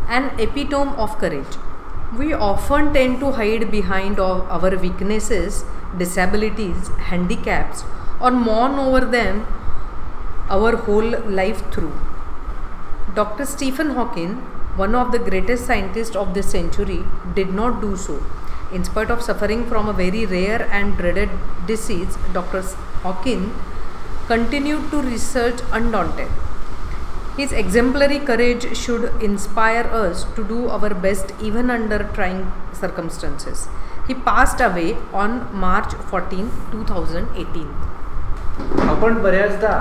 An epitome of courage. We often tend to hide behind our weaknesses, disabilities, handicaps, or mourn over them our whole life through. Dr. Stephen Hawking, one of the greatest scientists of this century, did not do so. In spite of suffering from a very rare and dreaded disease, Dr. Hawking continued to research undaunted. His exemplary courage should inspire us to do our best even under trying circumstances. He passed away on March 14, 2018. आपण बऱ्याचदा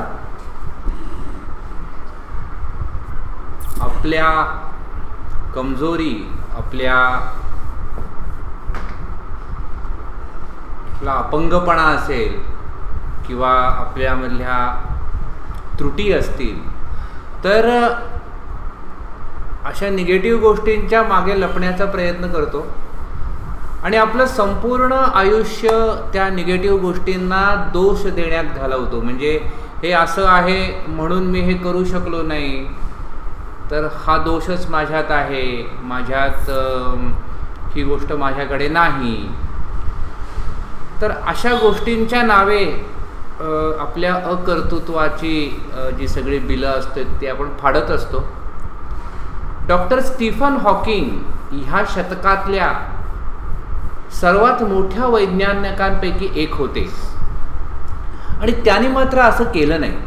आपल्या कमजोरी, आपला अपंगपणा असेल किंवा आपल्यामधल्या त्रुटी असतील तर अशा निगेटिव्ह गोष्टींच्या मागे लपण्याचा प्रयत्न करतो आणि आपलं संपूर्ण आयुष्य त्या निगेटिव्ह गोष्टींना दोष देण्यात घालवतो. म्हणजे हे असं आहे म्हणून मी हे करू शकलो नाही, तर हा दोषच माझ्यात आहे, माझ्यात ही गोष्ट माझ्याकडे नाही. तर अशा गोष्टींच्या नावे आपल्या अकर्तृत्वाची जी सगळी बिलं असतात ती आपण फाडत असतो. डॉक्टर स्टीफन हॉकिंग ह्या शतकातल्या सर्वात मोठ्या वैज्ञानिकांपैकी एक होते आणि त्याने मात्र असं केलं नाही.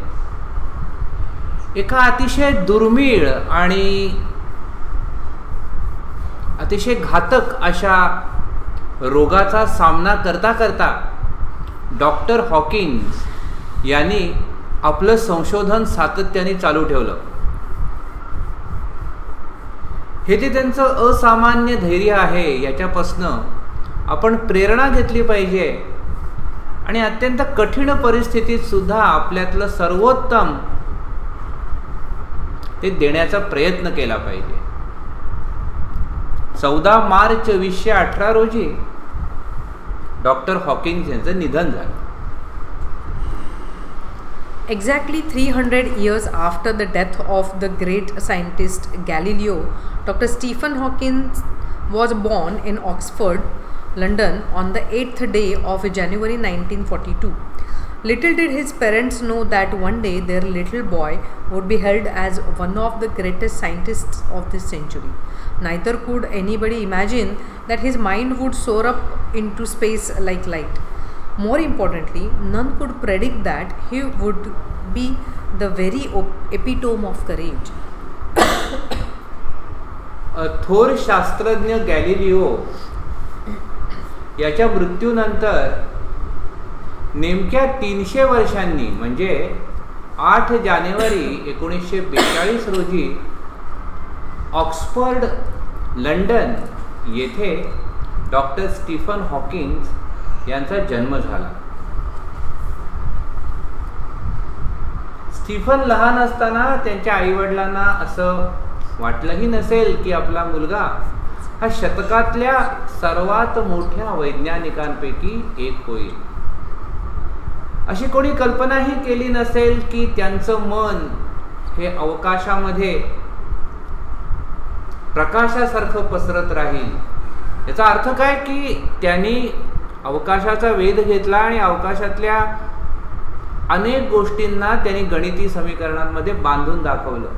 एका अतिशय दुर्मिळ आणि अतिशय घातक अशा रोगाचा सामना करता करता डॉक्टर हॉकिंग्स यांनी आपलं संशोधन सातत्याने चालू ठेवलं. हे जे त्यांचं असामान्य धैर्य आहे याच्यापासनं आपण प्रेरणा घेतली पाहिजे आणि अत्यंत कठीण परिस्थितीत सुद्धा आपल्यातलं सर्वोत्तम ते देण्याचा प्रयत्न केला पाहिजे. 14 मार्च 2018 रोजी डॉक्टर हॉकिंग्स यांचं निधन झालं. Exactly 300 years after the death of the great scientist Galileo, Dr. Stephen Hawking was born in Oxford, London on the 8th day of January 1942. Little did his parents know that one day their little boy would be held as one of the greatest scientists of this century. Neither could anybody imagine that his mind would soar up into space like light. More importantly, none could predict that he would be the very epitome of courage. थोर शास्त्रज्ञ Galileo याच्या मृत्यूनंतर नेमक्या 300 वर्षांनी म्हणजे 8 जानेवारी 1942 रोजी Oxford, London येथे doctor Stephen Hawking यांचा जन्म झाला. स्टीफन लहान असताना त्यांच्या आईवडिलांना असं वाटलंही नसेल की आपला मुलगा हा शतकातल्या सर्वात मोठ्या वैज्ञानिकांपैकी एक होईल. अशी कोणी कल्पनाही केली नसेल की त्यांचं मन हे अवकाशामध्ये प्रकाशासारखं पसरत राहील. याचा अर्थ काय की त्यांनी अवकाशाचा वेध घेतला आणि अवकाशातल्या अनेक गोष्टींना त्यांनी गणिती समीकरणांमध्ये बांधून दाखवलं.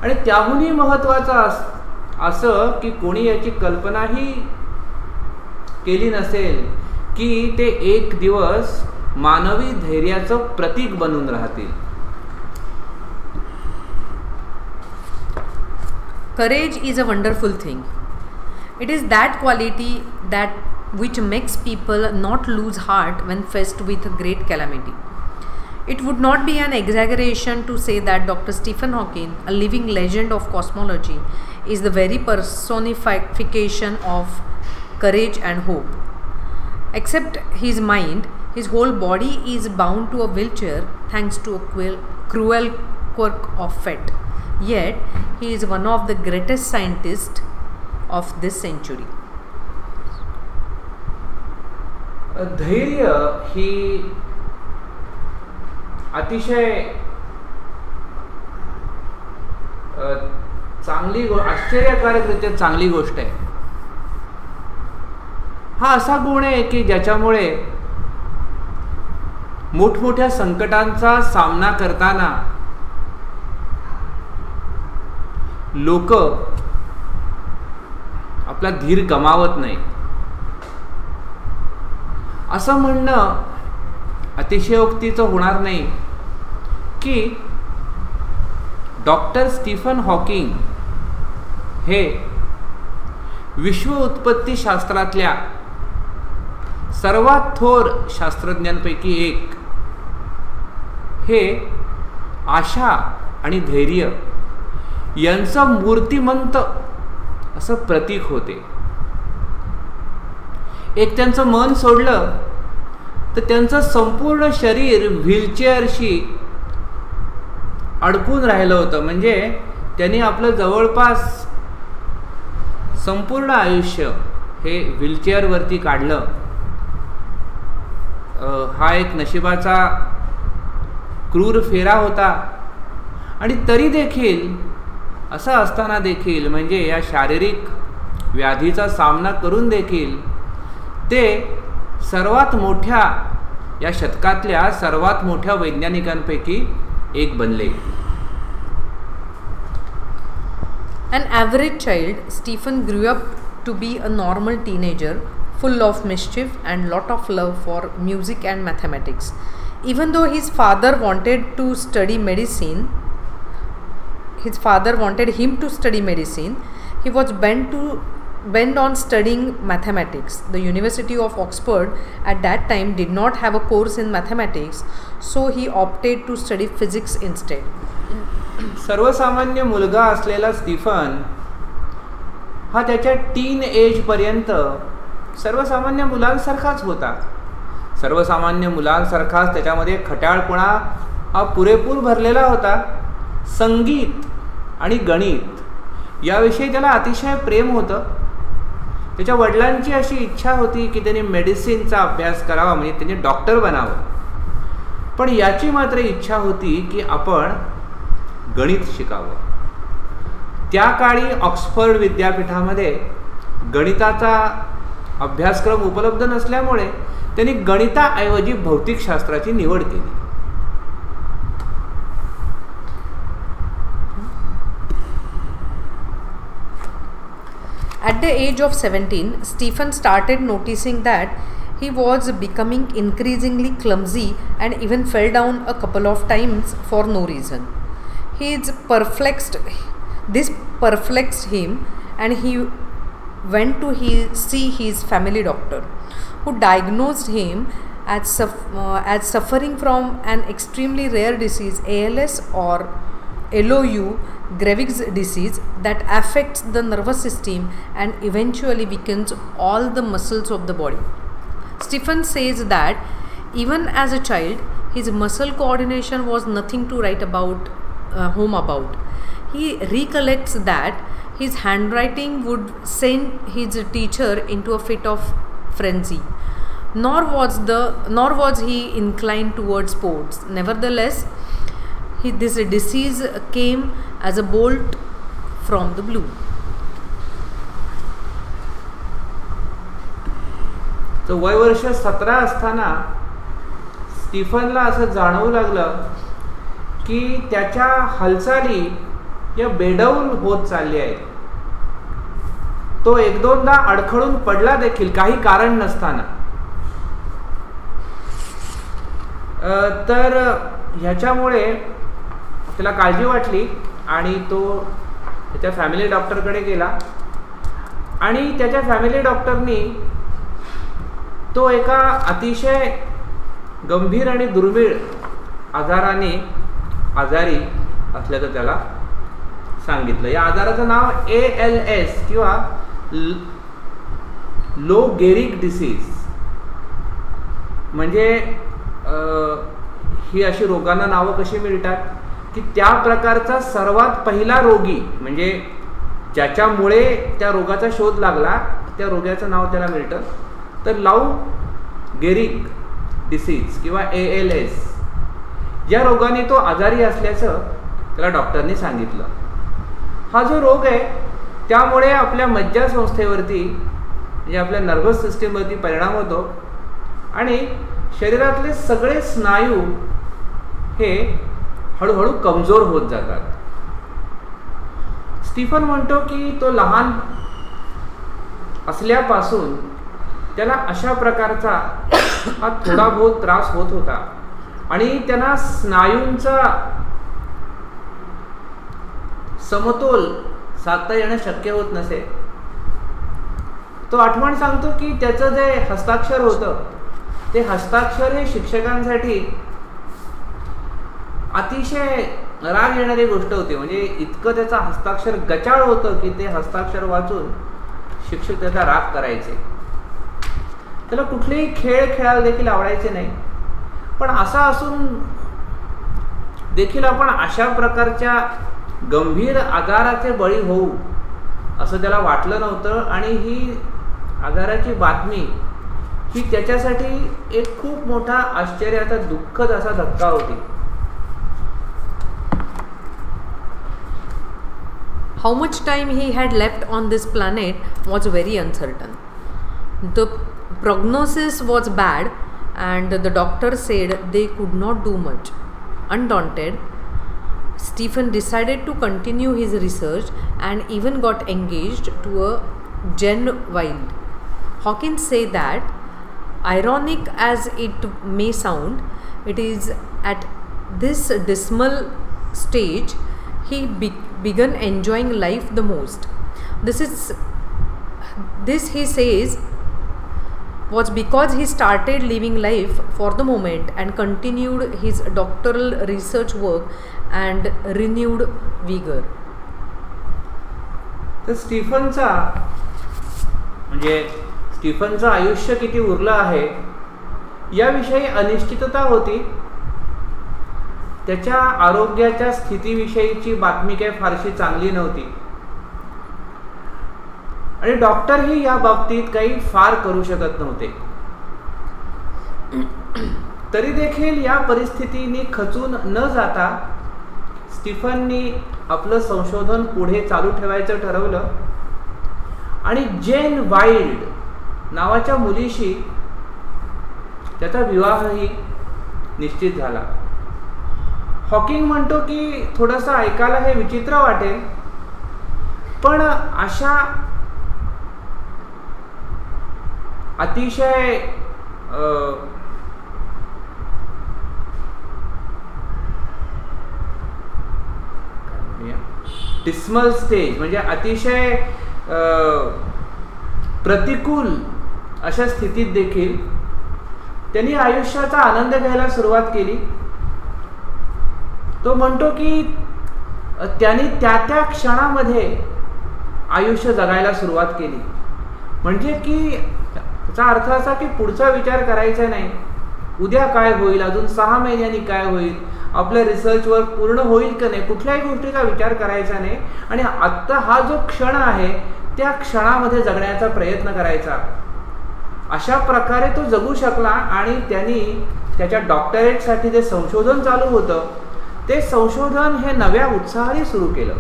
आणि त्याहूनही महत्त्वाचं असं की कोणी याची कल्पनाही केली नसेल की ते एक दिवस मानवी धैर्याचं प्रतीक बनून राहतील. Courage is a wonderful thing. It is that quality which makes people not lose heart when faced with a great calamity. It would not be an exaggeration to say that Dr. Stephen Hawking, a living legend of cosmology, is the very personification of courage and hope. Except his mind, his whole body is bound to a wheelchair thanks to a cruel quirk of fate. Yet, he is one of the greatest scientists of this century. धैर्य ही अतिशय आश्चर्यकारकरित्या चांगली गोष्ट आहे. हा असा गुण आहे की ज्याच्यामुळे मोठमोठ्या संकटांचा सामना करताना लोक आपला धीर गमावत नाही. असं म्हणणं अतिशयोक्तीचं होणार नाही की डॉक्टर स्टीफन हॉकिंग हे विश्व उत्पत्ती शास्त्रातल्या सर्वात थोर शास्त्रज्ञांपैकी एक हे आशा आणि धैर्य यांचं मूर्तिमंत असं प्रतीक होते. एक त्यांचं मन सोडलं तर त्यांचं संपूर्ण शरीर व्हीलचेअरशी अडकून राहिलं होतं. म्हणजे त्यांनी आपलं जवळपास संपूर्ण आयुष्य हे व्हीलचेअरवरती काढलं. हा एक नशिबाचा क्रूर फेरा होता. आणि तरी देखील असं असताना देखील म्हणजे या शारीरिक व्याधीचा सामना करून देखील ते सर्वात मोठ्या या शतकातल्या सर्वात मोठ्या वैज्ञानिकांपैकी एक बनले. An average child, Stephen grew up to be a normal teenager, full of mischief and lot of love for music and mathematics. Even though his father wanted to study medicine, his father wanted him to study medicine, he was bent on studying mathematics. The University of Oxford at that time did not have a course in mathematics, so he opted to study physics instead. सर्वसामान्य मुलगा असलेला Stephen हा त्याच्या teen age पर्यंत सर्वसामान्य मुलांसारखाच होता. सर्वसामान्य मुलांसारखाच त्याच्यामध्ये खट्याळपणा हा पुरेपूर भरलेला होता. संगीत आणि गणित याविषयी त्याला अतिशय प्रेम होतं. त्याच्या वडिलांची अशी इच्छा होती की त्याने मेडिसिनचा अभ्यास करावा, म्हणजे त्याने डॉक्टर बनावं. पण याची मात्र इच्छा होती की आपण गणित शिकावं. त्या काळी ऑक्सफर्ड विद्यापीठामध्ये गणिताचा अभ्यासक्रम उपलब्ध नसल्यामुळे त्यांनी गणिताऐवजी भौतिकशास्त्राची निवड केली. At the age of 17, Stephen started noticing that he was becoming increasingly clumsy and even fell down a couple of times for no reason. This perplexed him, and he went to see his family doctor, who diagnosed him as suffering from an extremely rare disease, ALS or LOU, Graves' disease, that affects the nervous system and eventually weakens all the muscles of the body. Stephen says that even as a child, his muscle coordination was nothing to write home about. He recollects that his handwriting would send his teacher into a fit of frenzy. Nor was he inclined towards sports. Nevertheless, this disease came as a bolt from the blue. तो वयवर्ष 17 असताना स्टीफनला असं जाणवू लागलं की त्याच्या हालचाली या बेडौल होत चालल्या आहेत. तो एक दोनदा अडखळून पडला देखील काही कारण नसताना. तर ह्याच्यामुळे त्याला काळजी वाटली आणि तो त्याच्या फॅमिली डॉक्टरकडे गेला. आणि त्याच्या फॅमिली डॉक्टरनी तो एका अतिशय गंभीर आणि दुर्मिळ आजारी असल्याचं त्याला सांगितलं. या आजाराचं नाव ALS किंवा लो गेरिक डिसीज. म्हणजे ही अशी रोगांना नावं कशी मिळतात की त्या प्रकारचा सर्वात पहिला रोगी म्हणजे ज्याच्यामुळे त्या रोगाचा शोध लागला त्या रोगाचं नाव त्याला मिळतं. तर लौ गेरिक डिसीज किंवा ALS या रोगाने तो आजारी असल्याचं त्याला डॉक्टरनी सांगितलं. हा जो रोग आहे त्यामुळे आपल्या मज्जासंस्थेवरती म्हणजे आपल्या नर्व्हस सिस्टीमवरती परिणाम होतो आणि शरीरातले सगळे स्नायू हे हळूहळू कमजोर होत जातात. स्टीफन म्हणतो की तो लहान असल्यापासून त्याला अशा प्रकारचा हा थोडा बहुत त्रास होत होता आणि त्यांना स्नायूंचा समतोल साधता येणं शक्य होत नसे. तो आठवण सांगतो की त्याचं जे हस्ताक्षर होतं ते हस्ताक्षर हे शिक्षकांसाठी अतिशय राग येणारी गोष्ट होती. म्हणजे इतकं त्याचं हस्ताक्षर गचाळ होतं की ते हस्ताक्षर वाचून शिक्षक त्याचा राग करायचे. त्याला कुठलेही खेळ खेळायला देखील आवडायचे नाही. पण असं असून देखील आपण अशा प्रकारच्या गंभीर आजाराचे बळी होऊ असं त्याला वाटलं नव्हतं आणि ही आजाराची बातमी ही त्याच्यासाठी एक खूप मोठा आश्चर्याचा दुःखद असा धक्का होती. How much time he had left on this planet was very uncertain. The prognosis was bad and the doctor said they could not do much. Undaunted, Stephen decided to continue his research and even got engaged to a Gen Wild. Hawkins said that, ironic as it may sound, it is at this dismal stage he began enjoying life the most. This he says was because he started living life for the moment and continued his doctoral research work and renewed vigor. तर स्टीफनचं आयुष्य किती उरलं आहे याविषयी अनिश्चितता होती. त्याच्या आरोग्याच्या स्थितीविषयीची बातमी काही फारशी चांगली नव्हती आणि डॉक्टरही या बाबतीत काही फार करू शकत नव्हते. तरी देखील या परिस्थितीने खचून न जाता स्टीफननी आपलं संशोधन पुढे चालू ठेवायचं ठरवलं आणि जेन वाइल्ड नावाच्या मुलीशी त्याचा विवाहही निश्चित झाला. हॉकिंग म्हणतो की थोडंसं ऐकायला हे विचित्र वाटेल पण अशा अतिशय डिस्मल स्टेज म्हणजे अतिशय प्रतिकूल अशा स्थितीत देखील त्यांनी आयुष्याचा आनंद घ्यायला सुरुवात केली. तो म्हणतो की त्यांनी त्या क्षणामध्ये आयुष्य जगायला सुरुवात केली. म्हणजे की त्याचा अर्थ असा की पुढचा विचार करायचा नाही, उद्या काय होईल, अजून 6 महिन्यांनी काय होईल, आपल्या रिसर्च वर्क पूर्ण होईल का नाही, कुठल्याही गोष्टीचा विचार करायचा नाही आणि आत्ता हा जो क्षण आहे त्या क्षणामध्ये जगण्याचा प्रयत्न करायचा. अशा प्रकारे तो जगू शकला आणि त्यांनी त्याच्या डॉक्टरेटसाठी जे संशोधन चालू होतं ते संशोधन हे नव्या उत्साहाने सुरू केलं.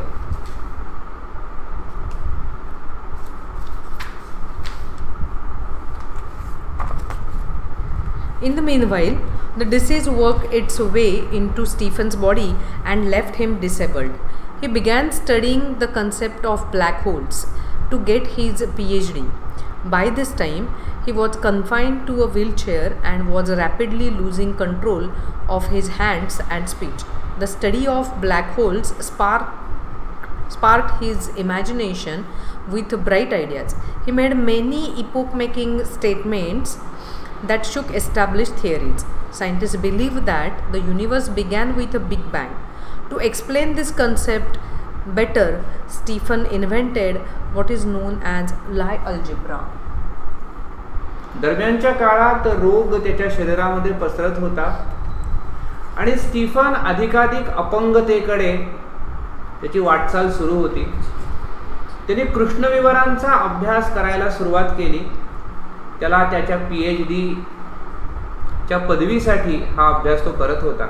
In the meanwhile, the disease worked its way into Stephen's body and left him disabled. He began studying the concept of black holes to get his PhD. By this time, he was confined to a wheelchair and was rapidly losing control of his hands and speech. The study of black holes sparked his imagination with bright ideas. He made many epoch-making statements that shook established theories. Scientists believe that the universe began with a Big Bang. To explain this concept better, Stephen invented what is known as Lie algebra. दरम्यानच्या काळात रोग त्याच्या शरीरामध्ये पसरत होता आणि Stephen अधिकाधिक अपंगतेकडे त्याची वाटचाल सुरू होती. त्याने कृष्णविवरांचा अभ्यास करायला सुरुवात केली. त्याला त्याच्या PhD च्या पदवीसाठी हा अभ्यास तो करत होता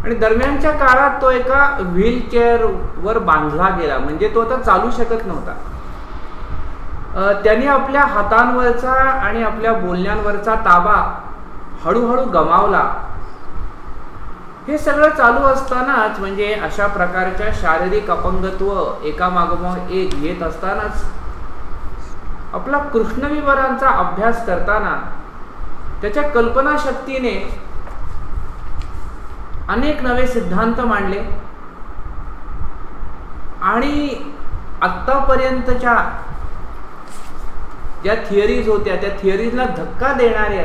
आणि दरम्यानच्या काळात तो एका व्हीलचेअरवर बांधला गेला, म्हणजे तो आता चालू शकत नव्हता. त्यांनी आपल्या हातांवरचा आणि आपल्या बोलण्यांवरचा ताबा हळूहळू गमावला. हे सगळं चालू असतानाच, म्हणजे अशा प्रकारच्या शारीरिक अपंगत्व एकामागोमाग एक येत असतानाच आपला कृष्णविवरांचा अभ्यास करताना त्याच्या कल्पनाशक्तीने अनेक नवे सिद्धांत मांडले आणि आत्तापर्यंतच्या ज्या थिअरीज होत्या त्या थिअरीजला धक्का देणारे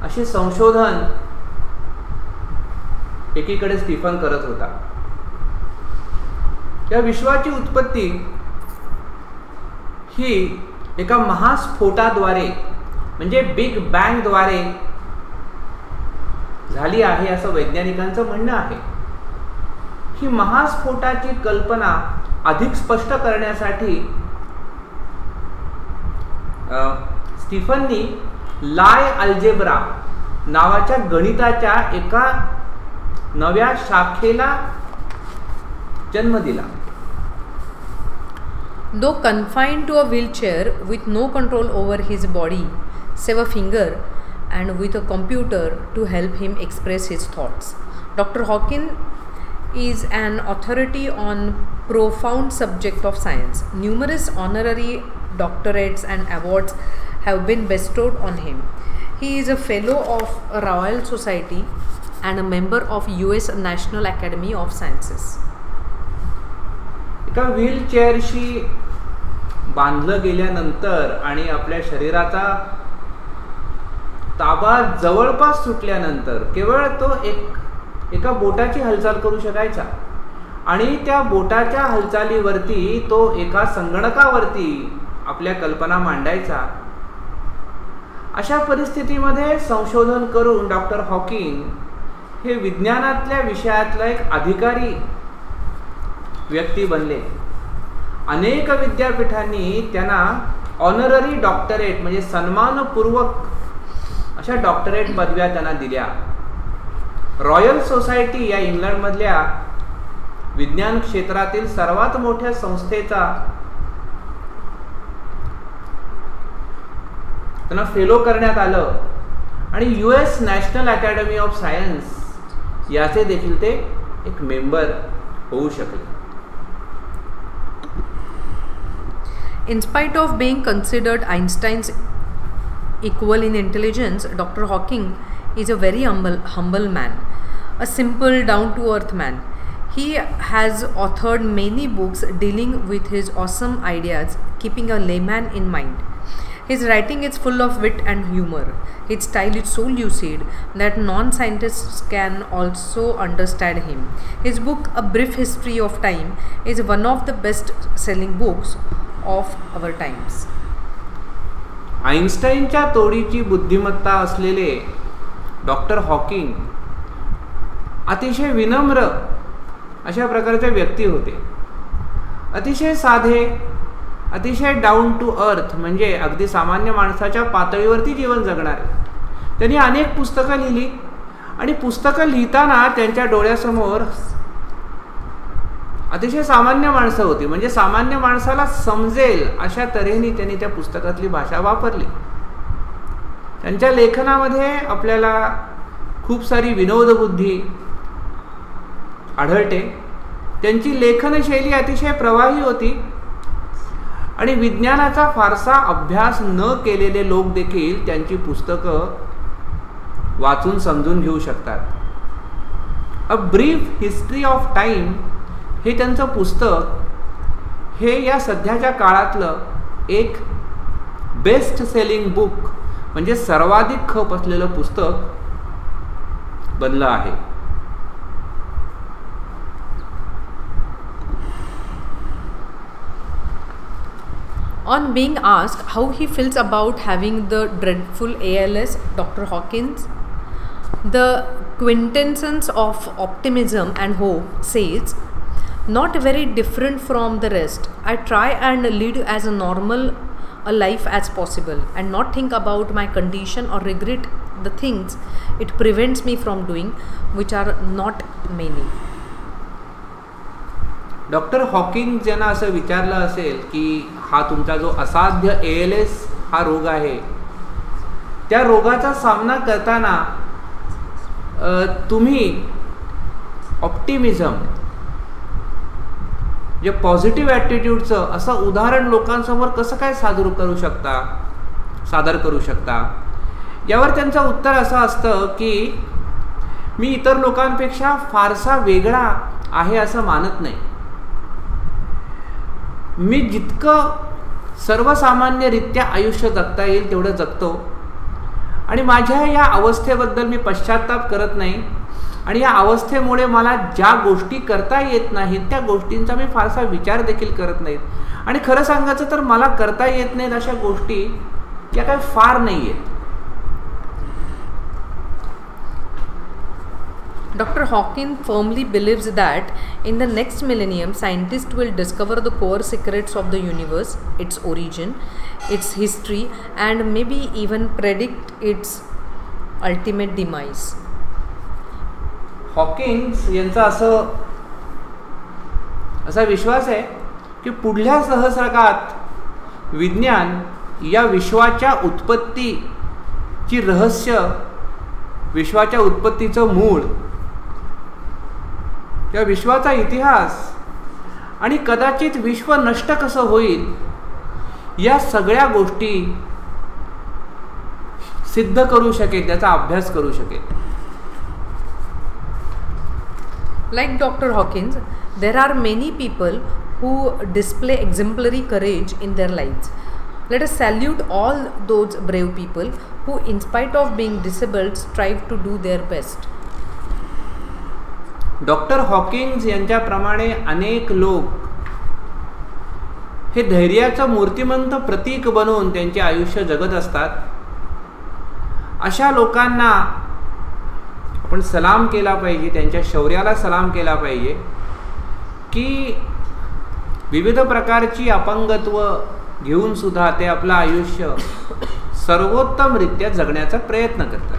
असे संशोधन एकीकडे स्टीफन करत होता. या विश्वाची उत्पत्ती ही एका महास्फोटाद्वारे म्हणजे बिग बँगद्वारे झाली आहे असं वैज्ञानिकांचं म्हणणं आहे. ही महास्फोटाची कल्पना अधिक स्पष्ट करण्यासाठी स्टीफननी लाय अल्जेब्रा नावाच्या गणिताच्या एका नव्या शाखेला जन्म दिला. Though confined to a wheelchair with no control over his body, save a finger, and with a computer to help him express his thoughts, Dr. Hawkins is an authority on profound subject of science. Numerous honorary doctorates and awards have been bestowed on him. He is a fellow of a Royal Society and a member of US National Academy of Sciences. एका व्हीलचेअरशी बांधलं गेल्यानंतर आणि आपल्या शरीराचा ताबा जवळपास सुटल्यानंतर केवळ तो एका बोटाची हालचाल करू शकायचा आणि त्या बोटाच्या हालचालीवरती तो एका संगणकावरती आपल्या कल्पना मांडायचा. अशा परिस्थितीमध्ये संशोधन करून डॉक्टर हॉकिंग हे विज्ञानातल्या विषयातला एक अधिकारी व्यक्ती बनले. अनेक विद्यापीठांनी त्यांना ऑनररी डॉक्टरेट म्हणजे सन्मानपूर्वक अशा डॉक्टरेट पदव्या त्यांना दिल्या. रॉयल सोसायटी या इंग्लंडमधल्या विज्ञान क्षेत्रातील सर्वात मोठ्या संस्थेचा त्यांना फेलो करण्यात आलं आणि US national academy of science याचे देखील ते एक मेंबर होऊ शकले. In spite of being considered Einstein's equal in intelligence, Dr. Hawking is a very humble man, a simple, down-to-earth man. He has authored many books dealing with his awesome ideas, keeping a layman in mind. His writing is full of wit and humor. His style is so lucid that non-scientists can also understand him. His book, A Brief History of Time, is one of the best-selling books of our times. आइन्स्टाईनच्या तोडीची बुद्धिमत्ता असलेले doctor Hawking अतिशय विनम्र अशा प्रकारचे व्यक्ती होते. अतिशय साधे, अतिशय डाऊन टू अर्थ म्हणजे अगदी सामान्य माणसाच्या पातळीवरती जीवन जगणारे. त्यांनी अनेक पुस्तकं लिहिली आणि पुस्तकं लिहिताना त्यांच्या डोळ्यासमोर अतिशय सामान्य माणसं होती, म्हणजे सामान्य माणसाला समजेल अशा तऱ्हेने त्यांनी त्या पुस्तकातली भाषा वापरली. त्यांच्या लेखनामध्ये आपल्याला खूप सारी विनोदबुद्धी आढळते. त्यांची लेखनशैली अतिशय प्रवाही होती आणि विज्ञानाचा फारसा अभ्यास न केलेले लोक देखील त्यांची पुस्तकं वाचून समजून घेऊ शकतात. A brief history of time हे त्यांचं पुस्तक हे या सध्याच्या काळातलं एक बेस्ट सेलिंग बुक म्हणजे सर्वाधिक खप असलेलं पुस्तक बनलं आहे. On being asked how he feels about having the dreadful ALS, Dr. Hawkins, the quintessence of optimism and hope, says, "Not very different from the rest. I try and lead as a normal, a life as possible and not think about my condition or regret the things it prevents me from doing, which are not many. Doctor Hawking यांना असं विचारलं असेल की हा तुमचा जो असाध्य ALS हा रोग आहे, त्या रोगाचा सामना करताना तुम्ही ऑप्टिमिझम जे पॉझिटिव्ह ॲटिट्यूडचं असं उदाहरण लोकांसमोर कसं काय सादर करू शकता. यावर त्यांचं उत्तर असं असतं की मी इतर लोकांपेक्षा फारसा वेगळा आहे असं मानत नाही. मी जितकं सर्वसामान्यरित्या आयुष्य जगता येईल तेवढं जगतो आणि माझ्या या अवस्थेबद्दल मी पश्चात्ताप करत नाही आणि या अवस्थेमुळे मला ज्या गोष्टी करता येत नाहीत त्या गोष्टींचा मी फारसा विचार देखील करत नाहीत. आणि खरं सांगायचं तर मला करता येत नाहीत अशा गोष्टी या काही फार नाही आहेत. Dr. Hawking firmly believes that in the next millennium, scientists will discover the core secrets of the universe, its origin, its history, and maybe even predict its ultimate demise. हॉकिंग्स यांचा असा विश्वास आहे की पुढल्या सहस्रकात विज्ञान या विश्वाच्या उत्पत्तीची रहस्य, विश्वाच्या उत्पत्तीचं मूळ, या विश्वाचा इतिहास आणि कदाचित विश्व नष्ट कसं होईल या सगळ्या गोष्टी सिद्ध करू शकेल, त्याचा अभ्यास करू शकेल. Like Dr. Hawkins, there are many people who display exemplary courage in their lives. Let us salute all those brave people who, in spite of being disabled, strive to do their best. Doctor Hawkings यांच्याप्रमाणे अनेक लोक हे धैर्याचं मूर्तिमंत प्रतीक बनवून त्यांचे आयुष्य जगत असतात. अशा लोकांना आपण सलाम केला पाहिजे, त्यांच्या शौर्याला सलाम केला पाहिजे की विविध प्रकारची अपंगत्व घेऊन सुद्धा ते आपलं आयुष्य सर्वोत्तमरित्या जगण्याचा प्रयत्न करतात.